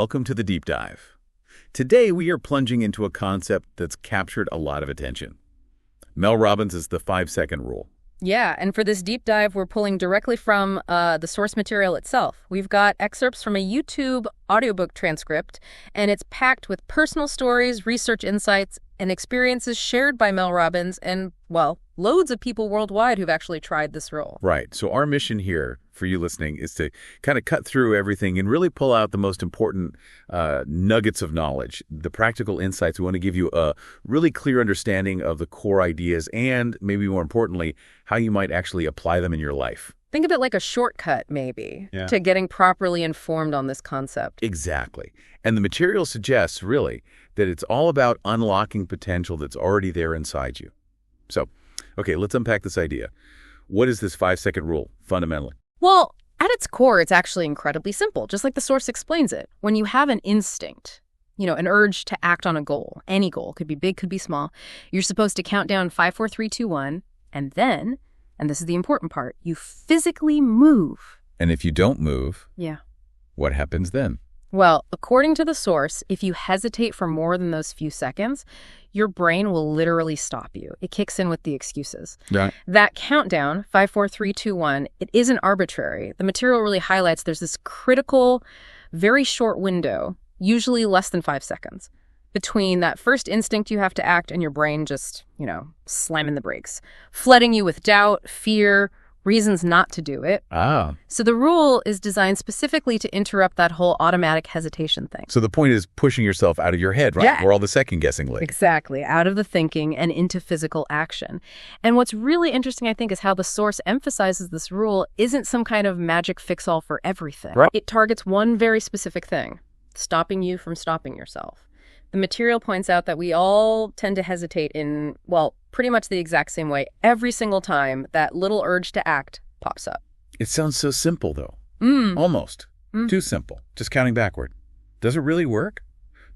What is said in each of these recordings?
welcome to the Deep Dive. Today we are plunging into a concept that's captured a lot of attention. Mel Robbins is the 5-second rule. Yeah, and for this deep dive, we're pulling directly from the source material itself. We've got excerpts from a YouTube audiobook transcript, and it's packed with personal stories, research insights, and experiences shared by Mel Robbins and, well, loads of people worldwide who've actually tried this rule. Right. So our mission here for you listening is to kind of cut through everything and really pull out the most important nuggets of knowledge, the practical insights. We want to give you a really clear understanding of the core ideas and, maybe more importantly, how you might actually apply them in your life. Think of it like a shortcut, maybe, to getting properly informed on this concept. Exactly. And the material suggests, really, that it's all about unlocking potential that's already there inside you. So, okay, let's unpack this idea. What is this 5-second rule, fundamentally? Well, at its core, it's actually incredibly simple, just like the source explains it. When you have an instinct, an urge to act on a goal, any goal, could be big, could be small, you're supposed to count down 5, 4, 3, 2, 1, and then, and this is the important part, you physically move. And if you don't move, yeah, what happens then? Well, according to the source, if you hesitate for more than those few seconds, your brain will literally stop you. It kicks in with the excuses. Right. That countdown, 5, 4, 3, 2, 1, it isn't arbitrary. The material really highlights there's this critical, very short window, usually less than 5 seconds, between that first instinct you have to act and your brain just, slamming the brakes, flooding you with doubt, fear, reasons not to do it. So the rule is designed specifically to interrupt that whole automatic hesitation thing. So the point is pushing yourself out of your head, right? Yeah. Where all the second-guessing lives. Exactly. Out of the thinking and into physical action. And what's really interesting, I think, is how the source emphasizes this rule isn't some kind of magic fix-all for everything. Right. It targets one very specific thing, stopping you from stopping yourself. The material points out that we all tend to hesitate in, pretty much the exact same way every single time that little urge to act pops up. It sounds so simple, though. Almost. Too simple. Just counting backward. Does it really work?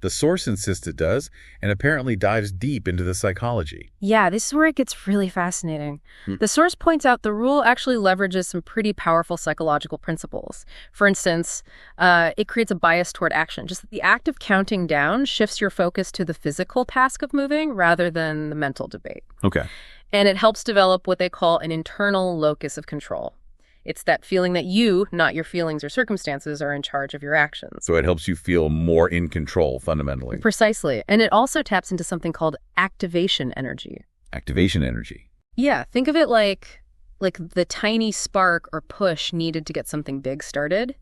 The source insists it does, and apparently dives deep into the psychology. Yeah, this is where it gets really fascinating. The source points out the rule actually leverages some pretty powerful psychological principles. For instance, it creates a bias toward action. Just the act of counting down shifts your focus to the physical task of moving rather than the mental debate. Okay. And it helps develop what they call an internal locus of control. It's that feeling that you, not your feelings or circumstances, are in charge of your actions. So it helps you feel more in control, fundamentally. Precisely. And it also taps into something called activation energy. Activation energy. Yeah, think of it like the tiny spark or push needed to get something big started.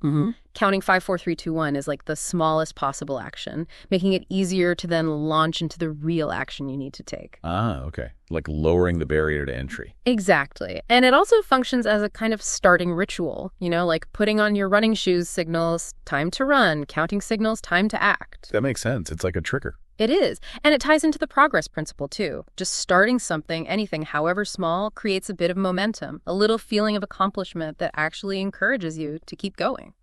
Counting 5, 4, 3, 2, 1 is like the smallest possible action, making it easier to then launch into the real action you need to take. Okay. Like lowering the barrier to entry. Exactly. And it also functions as a kind of starting ritual, like putting on your running shoes signals, time to run, counting signals, time to act. That makes sense. It's like a trigger. It is. And it ties into the progress principle, too. Just starting something, anything, however small, creates a bit of momentum, a little feeling of accomplishment that actually encourages you to keep going.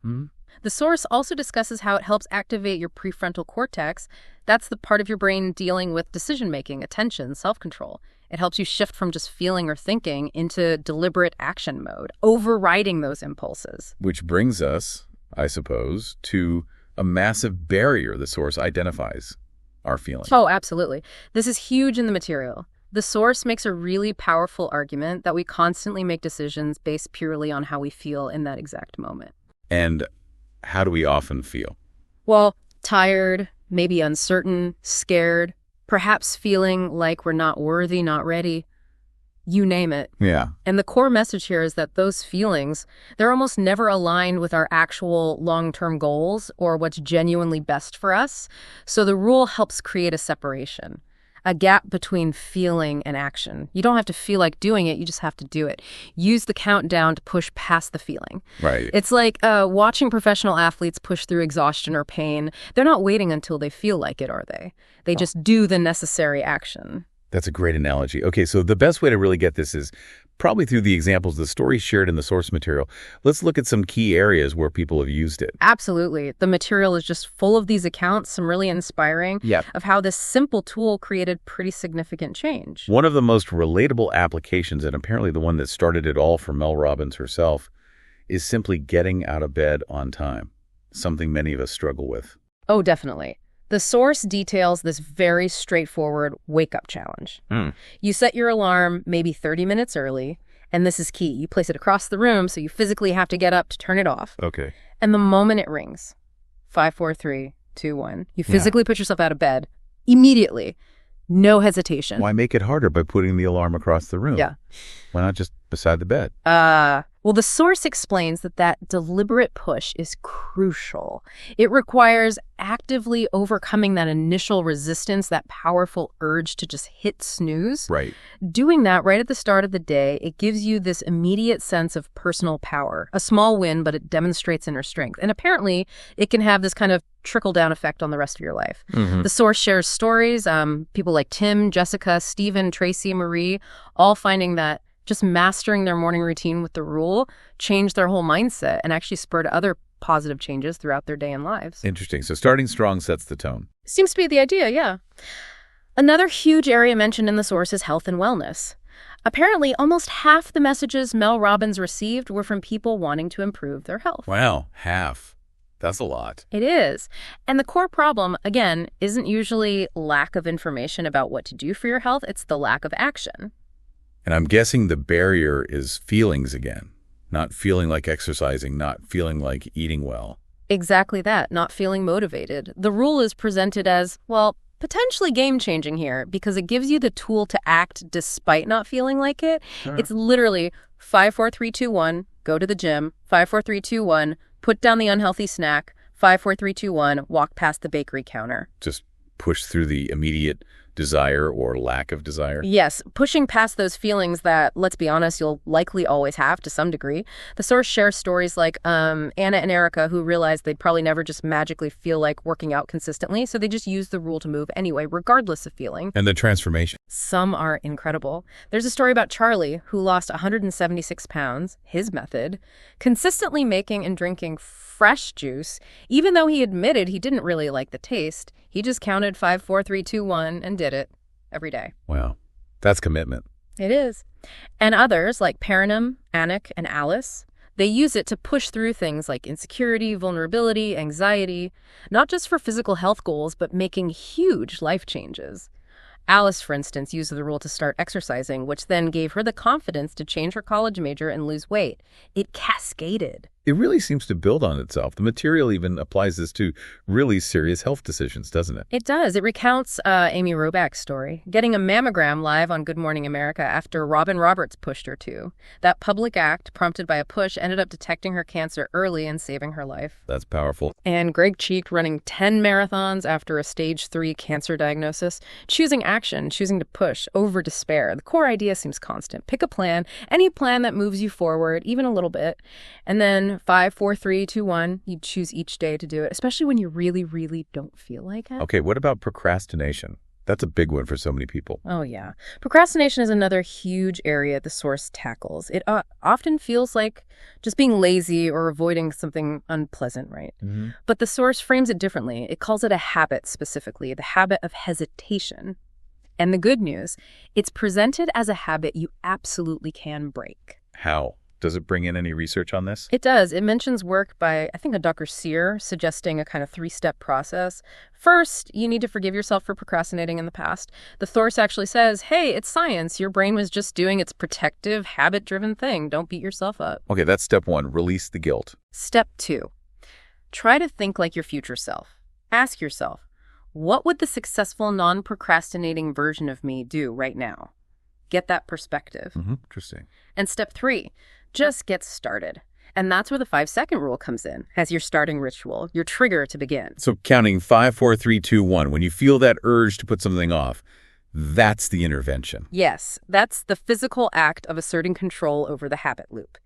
The source also discusses how it helps activate your prefrontal cortex. That's the part of your brain dealing with decision-making, attention, self-control. It helps you shift from just feeling or thinking into deliberate action mode, overriding those impulses. Which brings us, I suppose, to a massive barrier the source identifies. Our feeling. Oh, absolutely. This is huge in the material. The source makes a really powerful argument that we constantly make decisions based purely on how we feel in that exact moment. And how do we often feel? Well, tired, maybe uncertain, scared, perhaps feeling like we're not worthy, not ready. You name it. Yeah. And the core message here is that those feelings, they're almost never aligned with our actual long-term goals or what's genuinely best for us. So the rule helps create a separation, a gap between feeling and action. You don't have to feel like doing it, you just have to do it. Use the countdown to push past the feeling. Right. It's like watching professional athletes push through exhaustion or pain. They're not waiting until they feel like it, are they? They just do the necessary action. That's a great analogy. Okay, so the best way to really get this is probably through the examples, the stories shared in the source material. Let's look at some key areas where people have used it. Absolutely. The material is just full of these accounts, some really inspiring, of how this simple tool created pretty significant change. One of the most relatable applications, and apparently the one that started it all for Mel Robbins herself, is simply getting out of bed on time, something many of us struggle with. Oh, definitely. The source details this very straightforward wake-up challenge. You set your alarm maybe 30 minutes early, and this is key. You place it across the room, so you physically have to get up to turn it off. Okay. And the moment it rings, 5, 4, 3, 2, 1, you physically put yourself out of bed immediately. No hesitation. Why make it harder by putting the alarm across the room? Yeah. Why not just beside the bed? Well, the source explains that deliberate push is crucial. It requires actively overcoming that initial resistance, that powerful urge to just hit snooze. Right. Doing that right at the start of the day, it gives you this immediate sense of personal power. A small win, but it demonstrates inner strength. And apparently, it can have this kind of trickle-down effect on the rest of your life. The source shares stories, people like Tim, Jessica, Stephen, Tracy, Marie, all finding that just mastering their morning routine with the rule changed their whole mindset and actually spurred other positive changes throughout their day and lives. Interesting. So starting strong sets the tone. Seems to be the idea, yeah. Another huge area mentioned in the source is health and wellness. Apparently, almost half the messages Mel Robbins received were from people wanting to improve their health. Wow, half. That's a lot. It is. And the core problem, again, isn't usually lack of information about what to do for your health. It's the lack of action. And I'm guessing the barrier is feelings again. Not feeling like exercising, not feeling like eating well. Exactly that, not feeling motivated. The rule is presented as, well, potentially game-changing here because it gives you the tool to act despite not feeling like it. It's literally 5, 4, 3, 2, 1, go to the gym, 5, 4, 3, 2, 1, put down the unhealthy snack, 5, 4, 3, 2, 1, walk past the bakery counter. Just push through the immediate desire or lack of desire. Yes, pushing past those feelings that, let's be honest, you'll likely always have to some degree. The source shares stories like Anna and Erica, who realized they'd probably never just magically feel like working out consistently, so they just used the rule to move anyway, regardless of feeling. And the transformation. Some are incredible. There's a story about Charlie, who lost 176 pounds, his method, consistently making and drinking fresh juice, even though he admitted he didn't really like the taste. He just counted 5, 4, 3, 2, 1 and did it every day. Wow. That's commitment. It is. And others, like Paranam, Anik, and Alice, they use it to push through things like insecurity, vulnerability, anxiety, not just for physical health goals, but making huge life changes. Alice, for instance, used the rule to start exercising, which then gave her the confidence to change her college major and lose weight. It cascaded. It really seems to build on itself. The material even applies this to really serious health decisions, doesn't it? It does. It recounts Amy Robach's story, getting a mammogram live on Good Morning America after Robin Roberts pushed her to. That public act, prompted by a push, ended up detecting her cancer early and saving her life. That's powerful. And Greg Cheek running 10 marathons after a stage 3 cancer diagnosis, choosing action, choosing to push over despair. The core idea seems constant. Pick a plan, any plan that moves you forward, even a little bit, and then 5, 4, 3, 2, 1, you choose each day to do it, especially when you really, really don't feel like it. Okay, what about procrastination? That's a big one for so many people. Oh, yeah. Procrastination is another huge area the source tackles. It often feels like just being lazy or avoiding something unpleasant, right? But the source frames it differently. It calls it a habit specifically, the habit of hesitation. And the good news, it's presented as a habit you absolutely can break. How? Does it bring in any research on this? It does. It mentions work by, I think, a Dr. Sear, suggesting a kind of 3-step process. First, you need to forgive yourself for procrastinating in the past. The source actually says, hey, it's science. Your brain was just doing its protective, habit-driven thing. Don't beat yourself up. Okay, that's step 1. Release the guilt. Step 2. Try to think like your future self. Ask yourself, what would the successful, non-procrastinating version of me do right now? Get that perspective. Interesting. And step 3. Just get started. And that's where the 5-second rule comes in, as your starting ritual, your trigger to begin. So counting 5, 4, 3, 2, 1, when you feel that urge to put something off, that's the intervention. Yes, that's the physical act of asserting control over the habit loop.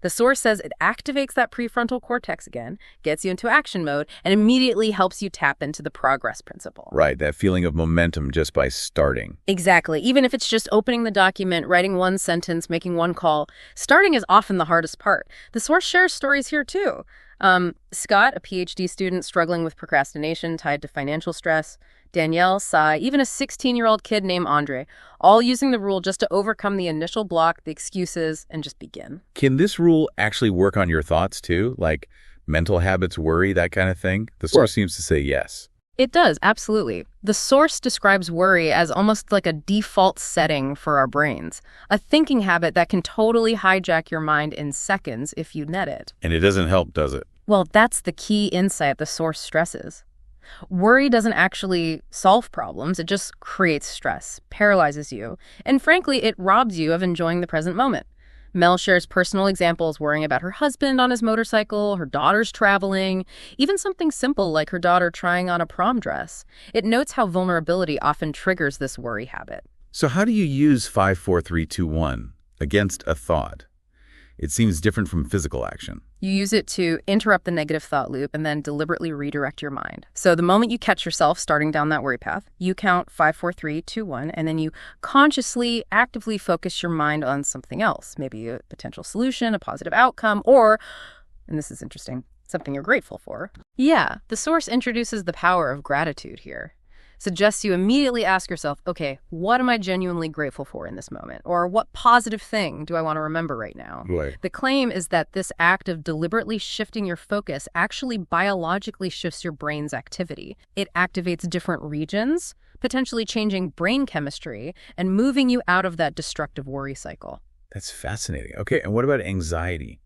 The source says it activates that prefrontal cortex again, gets you into action mode, and immediately helps you tap into the progress principle. Right, that feeling of momentum just by starting. Exactly. Even if it's just opening the document, writing one sentence, making one call, starting is often the hardest part. The source shares stories here too. Scott, a PhD student struggling with procrastination tied to financial stress, Danielle, Sai, even a 16-year-old kid named Andre, all using the rule just to overcome the initial block, the excuses, and just begin. Can this rule actually work on your thoughts too? Like mental habits worry, that kind of thing? The source seems to say yes. It does, absolutely. The source describes worry as almost like a default setting for our brains, a thinking habit that can totally hijack your mind in seconds if you let it. And it doesn't help, does it? Well, that's the key insight the source stresses. Worry doesn't actually solve problems, it just creates stress, paralyzes you, and frankly, it robs you of enjoying the present moment. Mel shares personal examples worrying about her husband on his motorcycle, her daughter's traveling, even something simple like her daughter trying on a prom dress. It notes how vulnerability often triggers this worry habit. So how do you use 5, 4, 3, 2, 1 against a thought? It seems different from physical action. You use it to interrupt the negative thought loop and then deliberately redirect your mind. So the moment you catch yourself starting down that worry path, you count 5, 4, 3, 2, 1, and then you consciously, actively focus your mind on something else, maybe a potential solution, a positive outcome, or, and this is interesting, something you're grateful for. Yeah, the source introduces the power of gratitude here. Suggests you immediately ask yourself, okay, what am I genuinely grateful for in this moment? Or what positive thing do I want to remember right now? Right. The claim is that this act of deliberately shifting your focus actually biologically shifts your brain's activity. It activates different regions, potentially changing brain chemistry and moving you out of that destructive worry cycle. That's fascinating. Okay, and what about anxiety,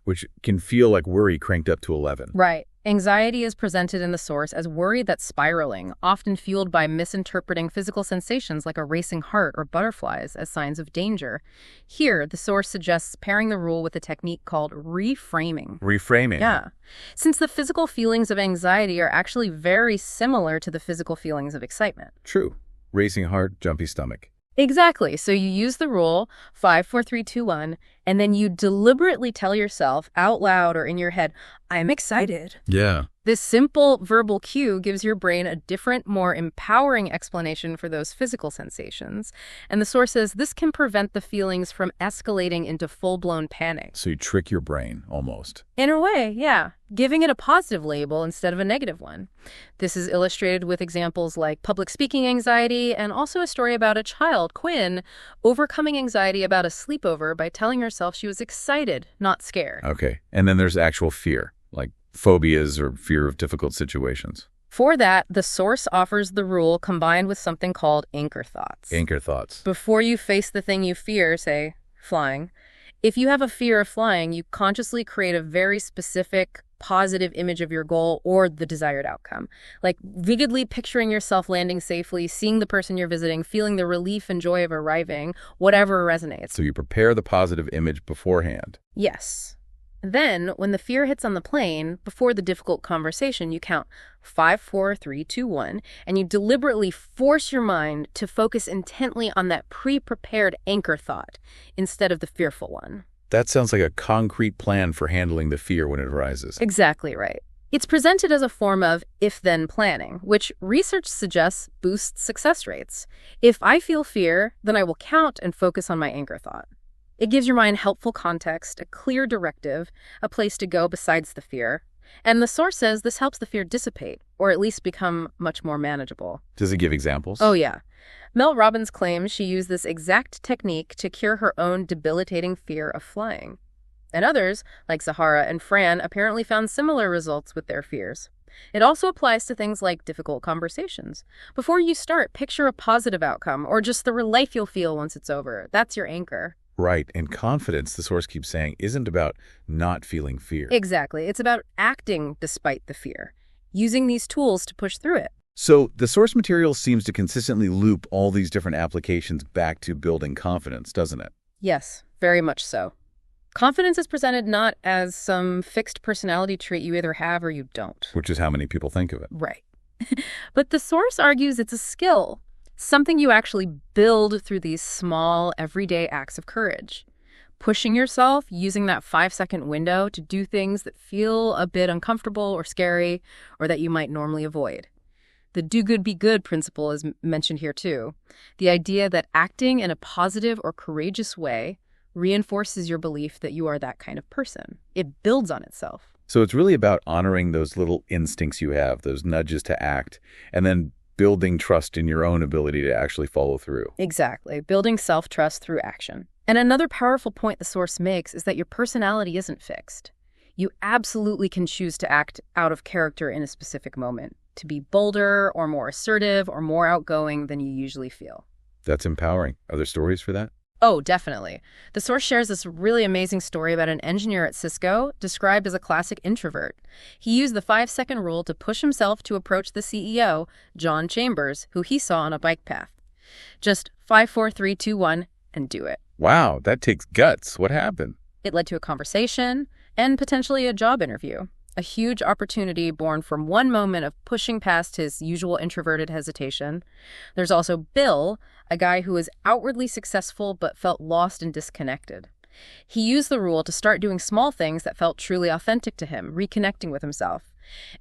which can feel like worry cranked up to 11? Right. Anxiety is presented in the source as worry that's spiraling, often fueled by misinterpreting physical sensations like a racing heart or butterflies as signs of danger. Here, the source suggests pairing the rule with a technique called reframing. Reframing. Yeah. Since the physical feelings of anxiety are actually very similar to the physical feelings of excitement. True. Racing heart, jumpy stomach. Exactly. So you use the rule 5, 4, 3, 2, 1, and then you deliberately tell yourself out loud or in your head, I'm excited. Yeah. This simple verbal cue gives your brain a different, more empowering explanation for those physical sensations. And the source says this can prevent the feelings from escalating into full-blown panic. So you trick your brain, almost. In a way, yeah. Giving it a positive label instead of a negative one. This is illustrated with examples like public speaking anxiety and also a story about a child, Quinn, overcoming anxiety about a sleepover by telling herself she was excited, not scared. Okay. And then there's actual fear, like phobias or fear of difficult situations. For that, the source offers the rule combined with something called anchor thoughts. Anchor thoughts. Before you face the thing you fear, say, flying, if you have a fear of flying, you consciously create a very specific, positive image of your goal or the desired outcome. Like vividly picturing yourself landing safely, seeing the person you're visiting, feeling the relief and joy of arriving, whatever resonates. So you prepare the positive image beforehand. Yes. Then, when the fear hits on the plane, before the difficult conversation, you count 5, 4, 3, 2, 1, and you deliberately force your mind to focus intently on that pre-prepared anchor thought instead of the fearful one. That sounds like a concrete plan for handling the fear when it arises. Exactly right. It's presented as a form of if-then planning, which research suggests boosts success rates. If I feel fear, then I will count and focus on my anchor thought. It gives your mind helpful context, a clear directive, a place to go besides the fear. And the source says this helps the fear dissipate, or at least become much more manageable. Does it give examples? Oh, yeah. Mel Robbins claims she used this exact technique to cure her own debilitating fear of flying. And others, like Zahara and Fran, apparently found similar results with their fears. It also applies to things like difficult conversations. Before you start, picture a positive outcome, or just the relief you'll feel once it's over. That's your anchor. Right. And confidence, the source keeps saying, isn't about not feeling fear. Exactly. It's about acting despite the fear, using these tools to push through it. So the source material seems to consistently loop all these different applications back to building confidence, doesn't it? Yes, very much so. Confidence is presented not as some fixed personality trait you either have or you don't. Which is how many people think of it. Right. But the source argues it's a skill, something you actually build through these small, everyday acts of courage. Pushing yourself, using that 5-second window to do things that feel a bit uncomfortable or scary, or that you might normally avoid. The do good, be good principle is mentioned here too. The idea that acting in a positive or courageous way reinforces your belief that you are that kind of person. It builds on itself. So it's really about honoring those little instincts you have, those nudges to act, and then building trust in your own ability to actually follow through. Exactly. Building self-trust through action. And another powerful point the source makes is that your personality isn't fixed. You absolutely can choose to act out of character in a specific moment, to be bolder or more assertive or more outgoing than you usually feel. That's empowering. Are there stories for that? Oh, definitely. The source shares this really amazing story about an engineer at Cisco, described as a classic introvert. He used the 5-second rule to push himself to approach the CEO, John Chambers, who he saw on a bike path. Just 5, 4, 3, 2, 1, and do it. Wow, that takes guts. What happened? It led to a conversation and potentially a job interview. A huge opportunity born from one moment of pushing past his usual introverted hesitation. There's also Bill, a guy who was outwardly successful but felt lost and disconnected. He used the rule to start doing small things that felt truly authentic to him, reconnecting with himself.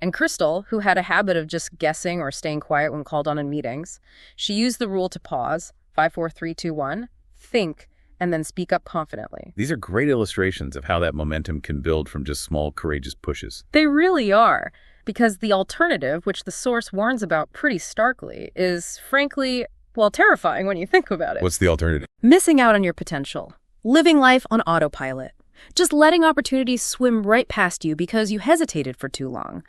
And Crystal, who had a habit of just guessing or staying quiet when called on in meetings, she used the rule to pause, 5, 4, 3, 2, 1, think, and then speak up confidently. These are great illustrations of how that momentum can build from just small, courageous pushes. They really are, because the alternative, which the source warns about pretty starkly, is frankly, well, terrifying when you think about it. What's the alternative? Missing out on your potential. Living life on autopilot. Just letting opportunities swim right past you because you hesitated for too long.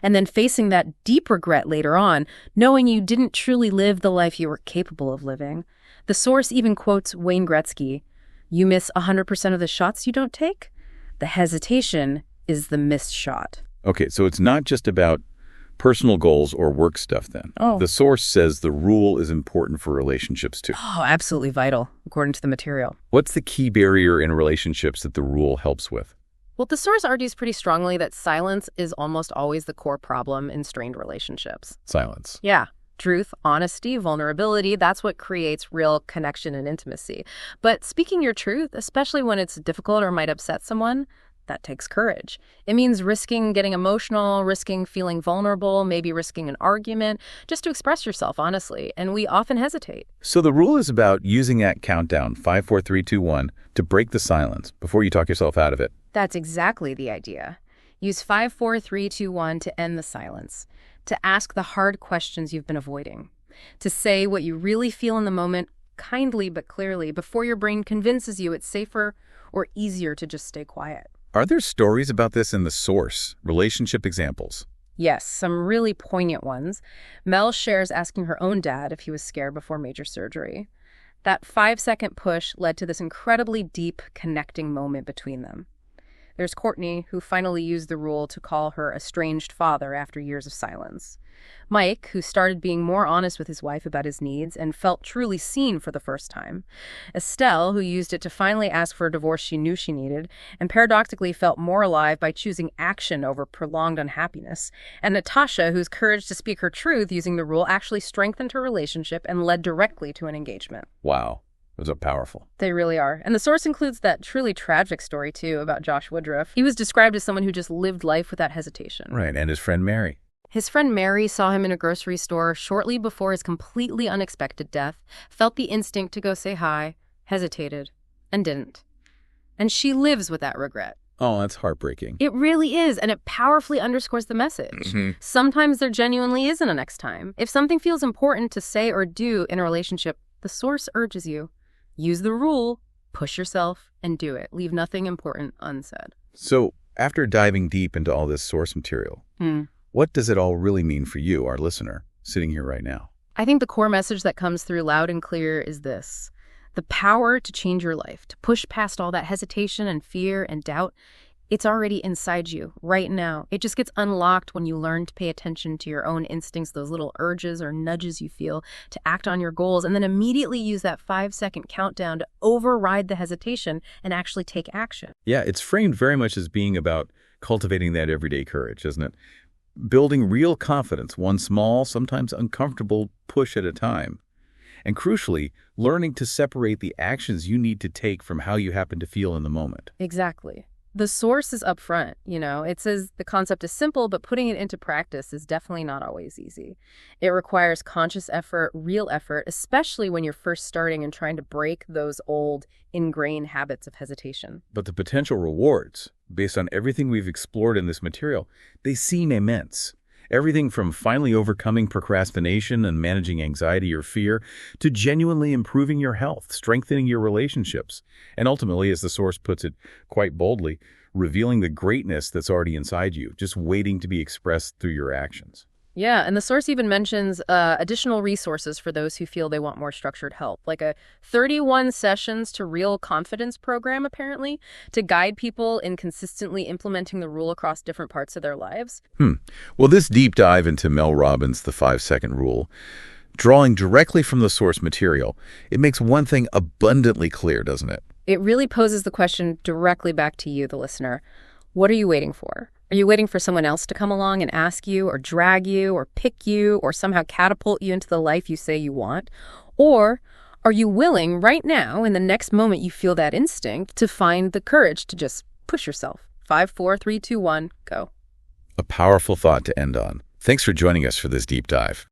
And then facing that deep regret later on, knowing you didn't truly live the life you were capable of living. The source even quotes Wayne Gretzky, "You miss 100% of the shots you don't take? The hesitation is the missed shot." Okay, so it's not just about personal goals or work stuff then. Oh. The source says the rule is important for relationships too. Oh, absolutely vital, according to the material. What's the key barrier in relationships that the rule helps with? Well, the source argues pretty strongly that silence is almost always the core problem in strained relationships. Silence. Yeah. Truth, honesty, vulnerability, that's what creates real connection and intimacy. But speaking your truth, especially when it's difficult or might upset someone, that takes courage. It means risking getting emotional, risking feeling vulnerable, maybe risking an argument, just to express yourself honestly. And we often hesitate. So the rule is about using that countdown, 5, 4, 3, 2, 1, to break the silence before you talk yourself out of it. That's exactly the idea. Use 5, 4, 3, 2, 1 to end the silence, to ask the hard questions you've been avoiding, to say what you really feel in the moment kindly but clearly before your brain convinces you it's safer or easier to just stay quiet. Are there stories about this in the source, relationship examples? Yes, some really poignant ones. Mel shares asking her own dad if he was scared before major surgery. That 5-second push led to this incredibly deep, connecting moment between them. There's Courtney, who finally used the rule to call her estranged father after years of silence. Mike, who started being more honest with his wife about his needs and felt truly seen for the first time. Estelle, who used it to finally ask for a divorce she knew she needed, and paradoxically felt more alive by choosing action over prolonged unhappiness. And Natasha, whose courage to speak her truth using the rule actually strengthened her relationship and led directly to an engagement. Wow. Those are powerful. They really are. And the source includes that truly tragic story, too, about Josh Woodruff. He was described as someone who just lived life without hesitation. Right, and his friend Mary. His friend Mary saw him in a grocery store shortly before his completely unexpected death, felt the instinct to go say hi, hesitated, and didn't. And she lives with that regret. Oh, that's heartbreaking. It really is, and it powerfully underscores the message. Mm-hmm. Sometimes there genuinely isn't a next time. If something feels important to say or do in a relationship, the source urges you. Use the rule, push yourself, and do it. Leave nothing important unsaid. So, after diving deep into all this source material, what does it all really mean for you, our listener, sitting here right now? I think the core message that comes through loud and clear is this. The power to change your life, to push past all that hesitation and fear and doubt, it's already inside you right now. It just gets unlocked when you learn to pay attention to your own instincts, those little urges or nudges you feel to act on your goals, and then immediately use that 5-second countdown to override the hesitation and actually take action. Yeah, it's framed very much as being about cultivating that everyday courage, isn't it? Building real confidence, one small, sometimes uncomfortable push at a time. And crucially, learning to separate the actions you need to take from how you happen to feel in the moment. Exactly. The source is upfront, It says the concept is simple, but putting it into practice is definitely not always easy. It requires conscious effort, real effort, especially when you're first starting and trying to break those old, ingrained habits of hesitation. But the potential rewards, based on everything we've explored in this material, they seem immense. Everything from finally overcoming procrastination and managing anxiety or fear to genuinely improving your health, strengthening your relationships, and ultimately, as the source puts it quite boldly, revealing the greatness that's already inside you, just waiting to be expressed through your actions. Yeah, and the source even mentions additional resources for those who feel they want more structured help, like a 31 sessions to real confidence program, apparently, to guide people in consistently implementing the rule across different parts of their lives. Well, this deep dive into Mel Robbins' The 5-Second Rule, drawing directly from the source material, it makes one thing abundantly clear, doesn't it? It really poses the question directly back to you, the listener. What are you waiting for? Are you waiting for someone else to come along and ask you or drag you or pick you or somehow catapult you into the life you say you want? Or are you willing right now, in the next moment you feel that instinct, to find the courage to just push yourself? 5, 4, 3, 2, 1, go. A powerful thought to end on. Thanks for joining us for this deep dive.